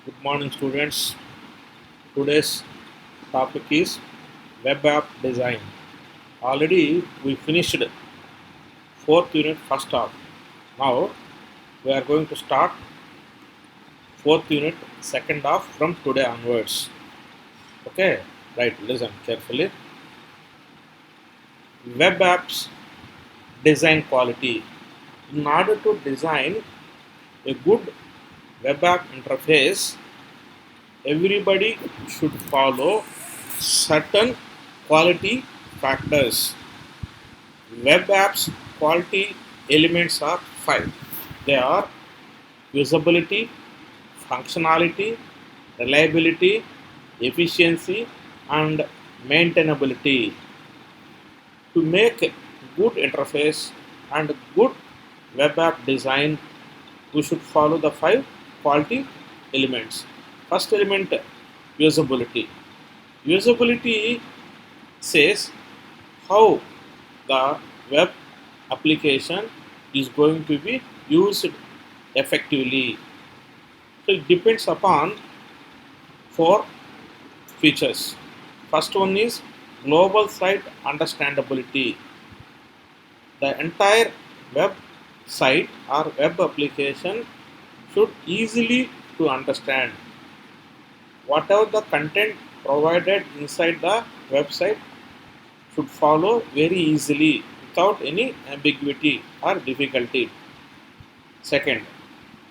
Good morning, students. Today's topic is web app design. Already we finished fourth unit first half. Now we are going to start fourth unit second half from today onwards. Okay, right, listen carefully. Web apps design quality. In order to design a good web app interface, everybody should follow certain quality factors. Web apps quality elements are five. They are usability, functionality, reliability, efficiency, and maintainability. To make a good interface and good web app design, we should follow the five quality elements. First element, usability. Usability says how the web application is going to be used effectively. So it depends upon four features. First one is global site understandability. The entire website or web application should easily to understand. Whatever the content provided inside the website should follow very easily without any ambiguity or difficulty. Second,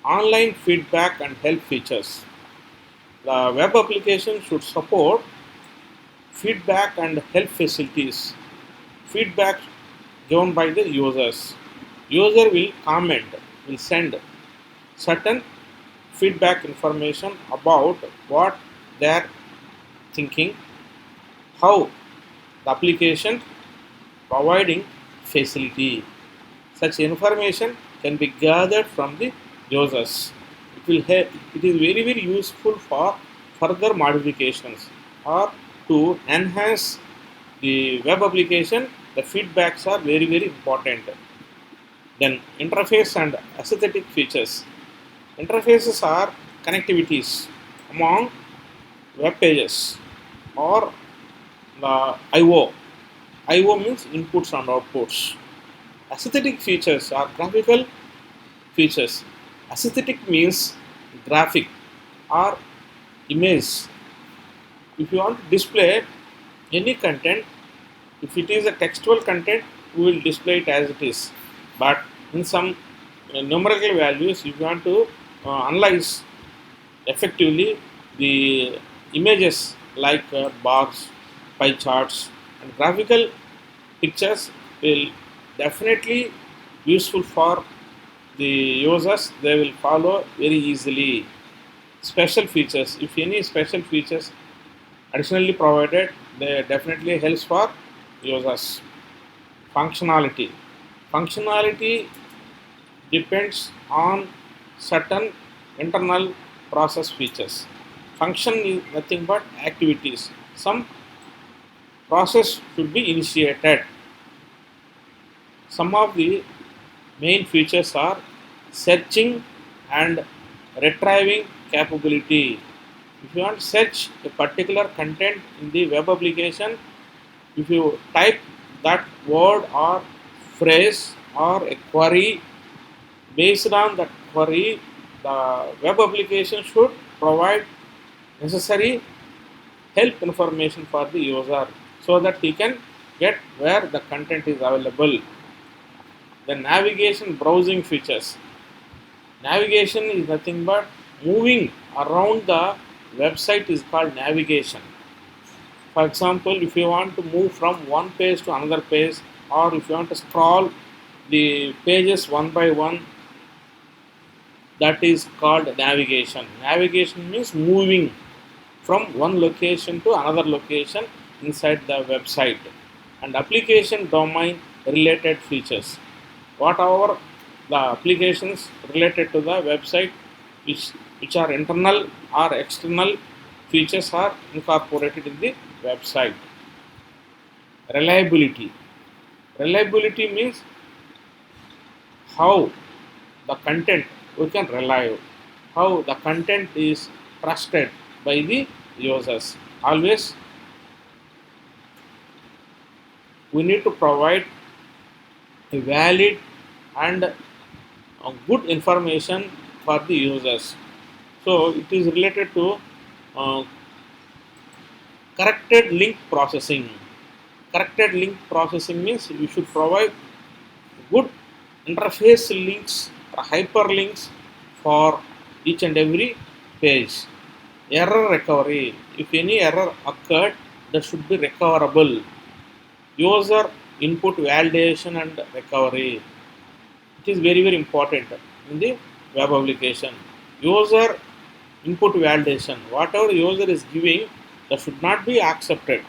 online feedback and help features. The web application should support feedback and help facilities. Feedback given by the users. User will comment, will send certain feedback information about what they are thinking, how the application providing facility. Such information can be gathered from the users. It is very useful for further modifications or to enhance the web application. The feedbacks are very important. Then interface and aesthetic features. Interfaces are connectivities among web pages or the IO. IO means inputs and outputs. Aesthetic features are graphical features. Aesthetic means graphic or image. If you want to display any content, if it is a textual content, we will display it as it is. But in some numerical values, if you want to analyze effectively the images like bars, pie charts, and graphical pictures will definitely useful for the users. They will follow very easily. Special features, if any special features additionally provided, they definitely helps for users. Functionality. Functionality depends on certain internal process features. Function is nothing but activities. Some process should be initiated. Some of the main features are searching and retrieving capability. If you want to search a particular content in the web application, if you type that word or phrase or a query, based on that query, the web application should provide necessary help information for the user so that he can get where the content is available. The navigation browsing features. Navigation is nothing but moving around the website is called navigation. For example, if you want to move from one page to another page, or if you want to scroll the pages one by one, that is called navigation. Navigation means moving from one location to another location inside the website. And application domain related features. Whatever the applications related to the website which are internal or external features are incorporated in the website. Reliability. Reliability means how the content we can rely, how the content is trusted by the users. Always we need to provide a valid and good information for the users. So it is related to uh, corrected link processing. Corrected link processing means you should provide good interface links or hyperlinks for each and every page. Error recovery. If any error occurred, that should be recoverable. User input validation and recovery. It is very very important in the web application. User input validation. Whatever user is giving, that should not be accepted.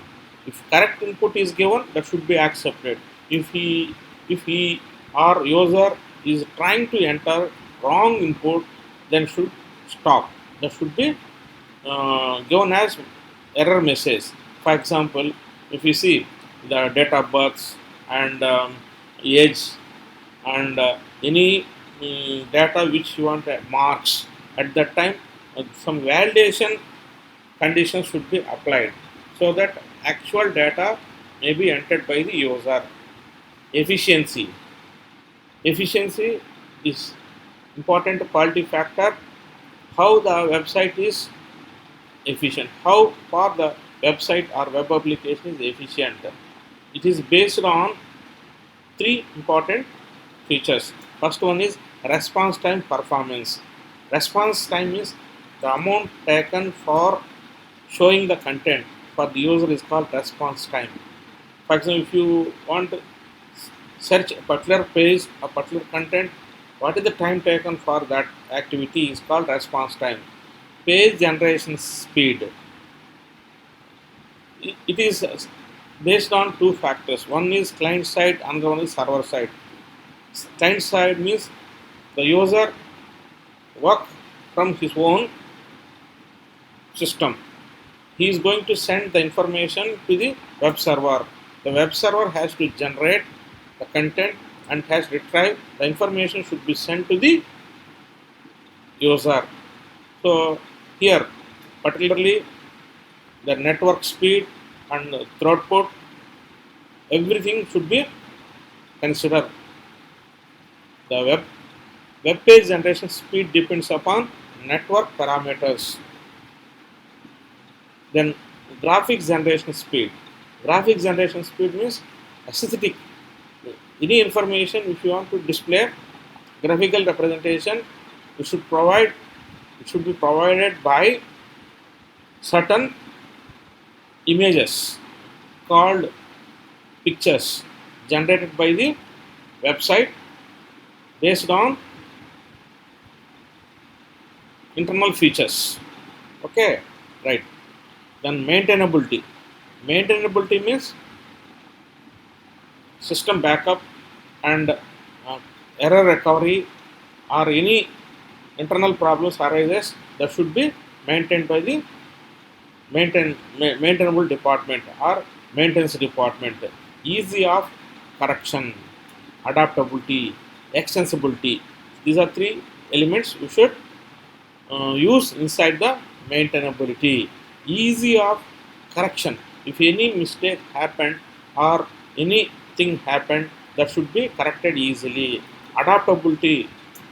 If correct input is given, that should be accepted. If he or user is trying to enter wrong input, then should stop. That should be given as error message. For example, if you see the date of birth and age and any data which you want marks at that time, some validation conditions should be applied so that actual data may be entered by the user. Efficiency. Efficiency is important quality factor. How the website is efficient. How far the website or web application is efficient. It is based on three important features. First one is response time performance. Response time is the amount taken for showing the content for the user is called response time. For example, if you want to search a particular page, a particular content, what is the time taken for that activity is called response time. Page generation speed. It is based on two factors. One is client side, another one is server side. Client side means the user work from his own system. He is going to send the information to the web server. The web server has to generate the content and has retrieved the information should be sent to the user. So here particularly the network speed and throughput, everything should be considered. The web page generation speed depends upon network parameters. Then graphics generation speed. Graphics generation speed means aesthetic. Any information if you want to display graphical representation, it should be provided by certain images called pictures generated by the website based on internal features. Okay, right. Then maintainability. Maintainability means system backup and error recovery or any internal problems arises that should be maintained by the maintainable department or maintenance department. Easy of correction, adaptability, extensibility. These are three elements we should use inside the maintainability. Easy of correction. If any mistake happened or anything happened, that should be corrected easily. Adaptability.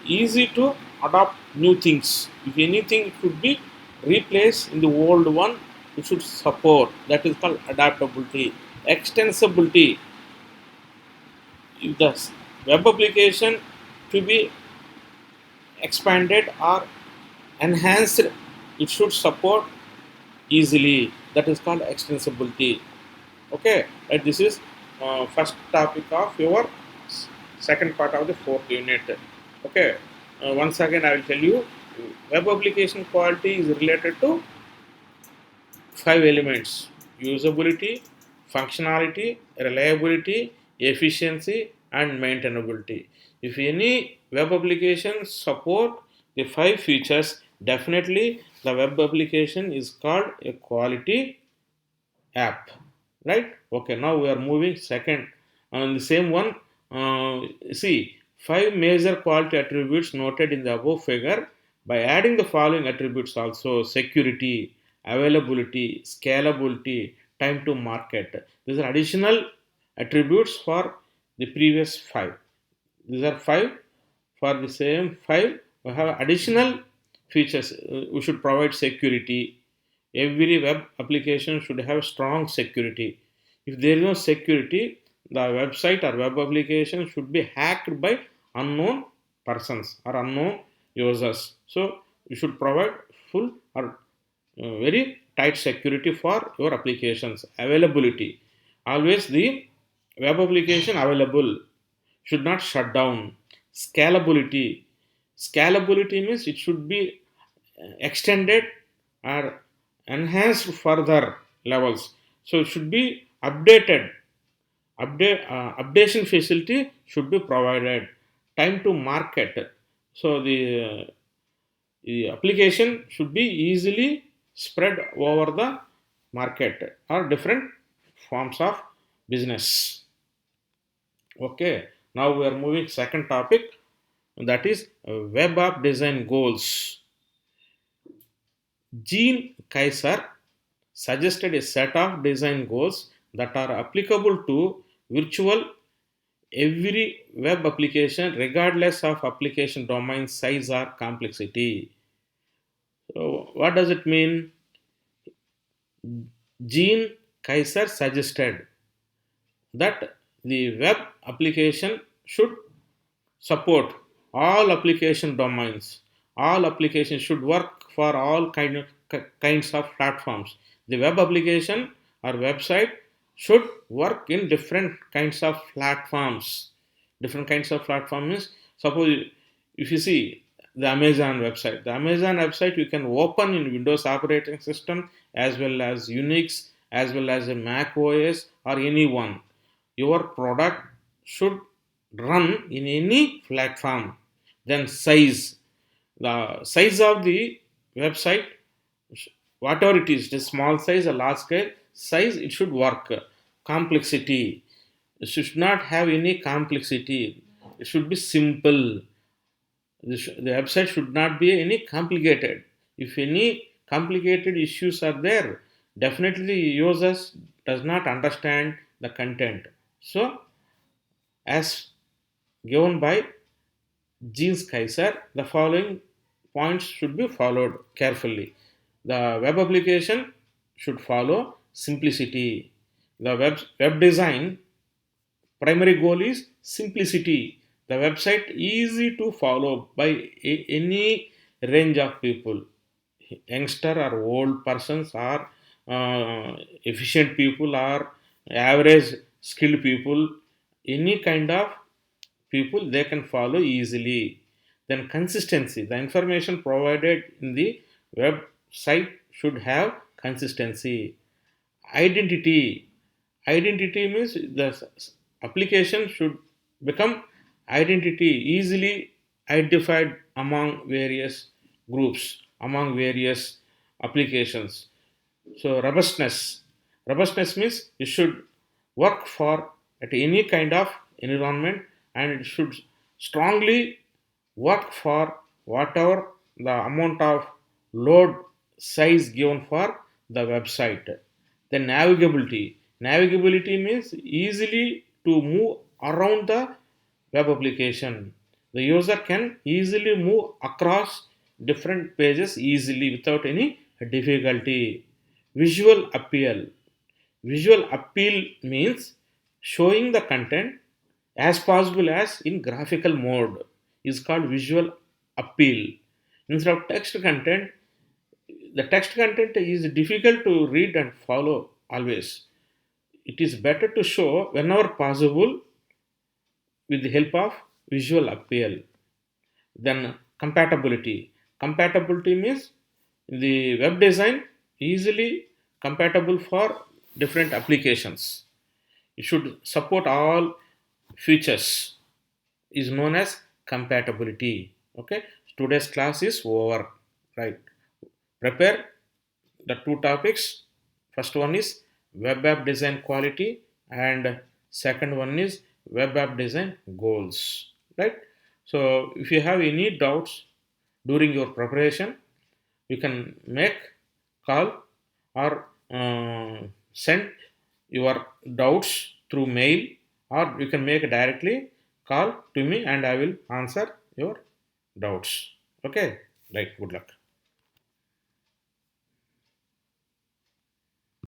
Easy to adopt new things. If anything should be replaced in the old one, it should support. That is called adaptability. Extensibility. If the web application to be expanded or enhanced, it should support easily. That is called extensibility. Okay, right, this is first topic of your second part of the fourth unit. Okay, once again I will tell you, web application quality is related to five elements: usability, functionality, reliability, efficiency, and maintainability. If any web application support the five features, definitely the web application is called a quality app, right? Okay, now we are moving second on the same one. See, five major quality attributes noted in the above figure By adding the following attributes also: security, availability, scalability, time to market. These are additional attributes for the previous five. These are five. For the same five, we have additional features. We should provide security. Every web application should have strong security. If there is no security, the website or web application should be hacked by unknown persons or unknown users. So you should provide full or very tight security for your applications. Availability. Always the web application available, should not shut down. Scalability. Scalability means it should be extended or enhanced further levels. So it should be updated. Updation facility should be provided. Time to market. So the application should be easily spread over the market or different forms of business. Okay, now we are moving second topic, that is web app design goals. Gene Kaiser suggested a set of design goals that are applicable to virtual every web application regardless of application domain size or complexity. So what does it mean? Gene Kaiser suggested that the web application should support all application domains. All applications should work for all kinds of platforms. The web application or website should work in different kinds of platforms. Different kinds of platforms means, suppose if you see the Amazon website you can open in Windows operating system as well as Unix as well as a Mac OS or any one. Your product should run in any platform. Then size, the size of the website, whatever it is, the small size or large scale size, it should work. Complexity, it should not have any complexity, it should be simple. The website should not be any complicated. If any complicated issues are there, definitely users does not understand the content. So as given by Gene Kaiser, the following points should be followed carefully. The web application should follow simplicity. The web design primary goal is simplicity. The website easy to follow by any range of people, youngster or old persons or efficient people or average skilled people, any kind of people they can follow easily. Then consistency, the information provided in the website should have consistency. Identity, identity means the application should become identity, easily identified among various groups, among various applications. So robustness means it should work for at any kind of environment, and it should strongly work for whatever the amount of load size given for the website. Then navigability means easily to move around the web application. The user can easily move across different pages easily without any difficulty. Visual appeal. Visual appeal means showing the content as possible as in graphical mode is called visual appeal. Instead of text content, the text content is difficult to read and follow always. It is better to show whenever possible with the help of visual appeal. Then compatibility. Compatibility means the web design easily compatible for different applications. It should support all features, is known as compatibility. Okay, today's class is over. Right, prepare the two topics. First one is web app design quality, and second one is web app design goals. Right. So if you have any doubts, during your preparation. You can make call or send your doubts through mail, or you can make directly call to me and I will answer your doubts. Okay, right, good luck.